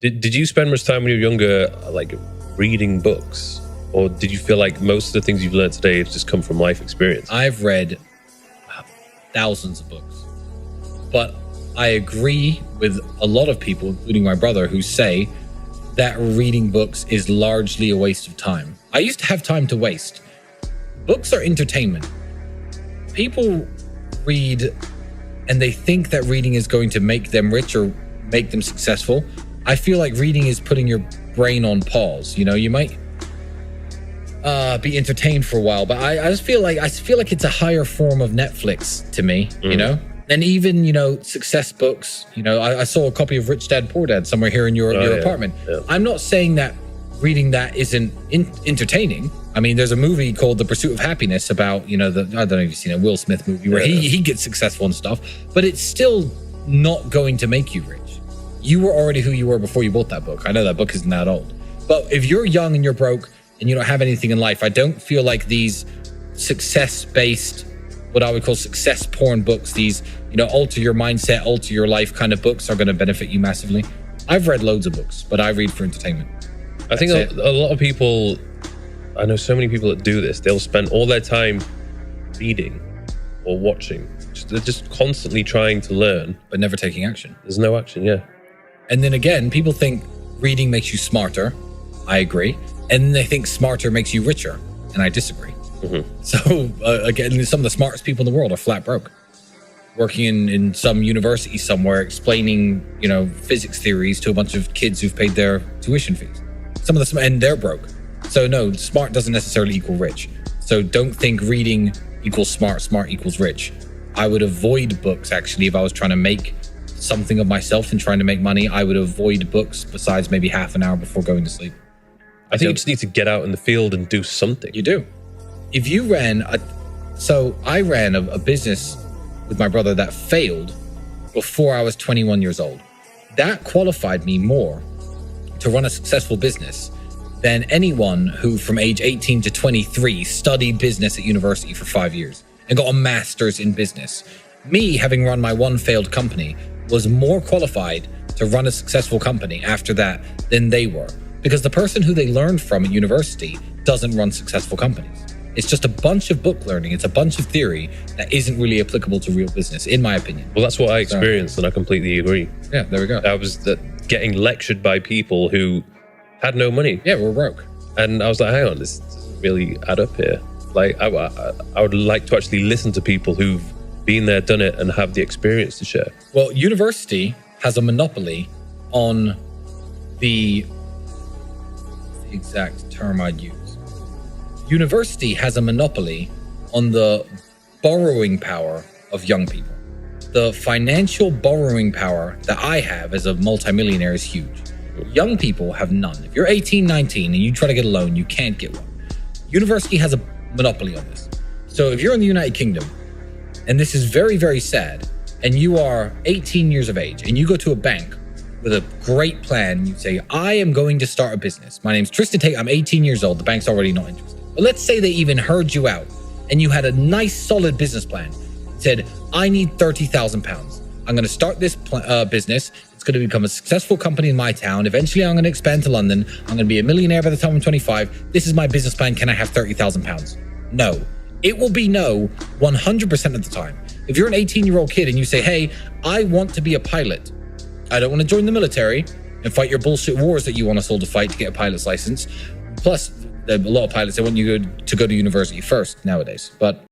Did you spend much time when you were younger, like reading books? Or did you feel like most of the things you've learned today have just come from life experience? I've read thousands of books, but I agree with a lot of people, including my brother, who say that reading books is largely a waste of time. I used to have time to waste. Books are entertainment. People read and they think that reading is going to make them rich or make them successful. I feel like reading is putting your brain on pause. You know, you might be entertained for a while, but I just feel like it's a higher form of Netflix to me, you know? And even, you know, success books, you know, I saw a copy of Rich Dad, Poor Dad somewhere here in your apartment. Yeah. I'm not saying that reading that isn't entertaining. I mean, there's a movie called The Pursuit of Happiness about, you know, I don't know if you've seen a Will Smith movie where he gets successful and stuff, but it's still not going to make you rich. You were already who you were before you bought that book. I know that book isn't that old. But if you're young and you're broke and you don't have anything in life, I don't feel like these success-based, what I would call success porn books, these, you know, alter your mindset, alter your life kind of books are going to benefit you massively. I've read loads of books, but I read for entertainment. I think a lot of people, I know so many people that do this, they'll spend all their time reading or watching. They're just constantly trying to learn. But never taking action. There's no action, yeah. And then again, people think reading makes you smarter. I agree. And then they think smarter makes you richer. And I disagree. So again, some of the smartest people in the world are flat broke. Working in some university somewhere, explaining, you know, physics theories to a bunch of kids who've paid their tuition fees. Some of them, and they're broke. So no, smart doesn't necessarily equal rich. So don't think reading equals smart, smart equals rich. I would avoid books, actually, if I was trying to make something of myself and trying to make money. I would avoid books besides maybe half an hour before going to sleep. I think you just need to get out in the field and do something. You do. If you ran I ran a business with my brother that failed before I was 21 years old. That qualified me more to run a successful business than anyone who from age 18 to 23 studied business at university for 5 years and got a master's in business. Me, having run my one failed company, was more qualified to run a successful company after that than they were. Because the person who they learned from at university doesn't run successful companies. It's just a bunch of book learning. It's a bunch of theory that isn't really applicable to real business, in my opinion. Well, that's what I experienced, and I completely agree. Yeah, there we go. I was getting lectured by people who had no money. Yeah, we're broke. And I was like, hang on, this doesn't really add up here. Like, I would like to actually listen to people who've been there, done it, and have the experience to share. Well, university has a monopoly on the exact term I'd use. University has a monopoly on the borrowing power of young people. The financial borrowing power that I have as a multimillionaire is huge. Young people have none. If you're 18, 19, and you try to get a loan, you can't get one. University has a monopoly on this. So if you're in the United Kingdom, and this is very, very sad, and you are 18 years of age, and you go to a bank with a great plan, you say, I am going to start a business. My name's Tristan Tate, I'm 18 years old, the bank's already not interested. But let's say they even heard you out, and you had a nice, solid business plan. Said, I need £30,000. I'm going to start this business. It's going to become a successful company in my town. Eventually, I'm going to expand to London. I'm going to be a millionaire by the time I'm 25. This is my business plan. Can I have £30,000? No. It will be no 100% of the time. If you're an 18-year-old kid and you say, hey, I want to be a pilot. I don't want to join the military and fight your bullshit wars that you want us all to fight to get a pilot's license. Plus, a lot of pilots, they want you to go to university first nowadays. But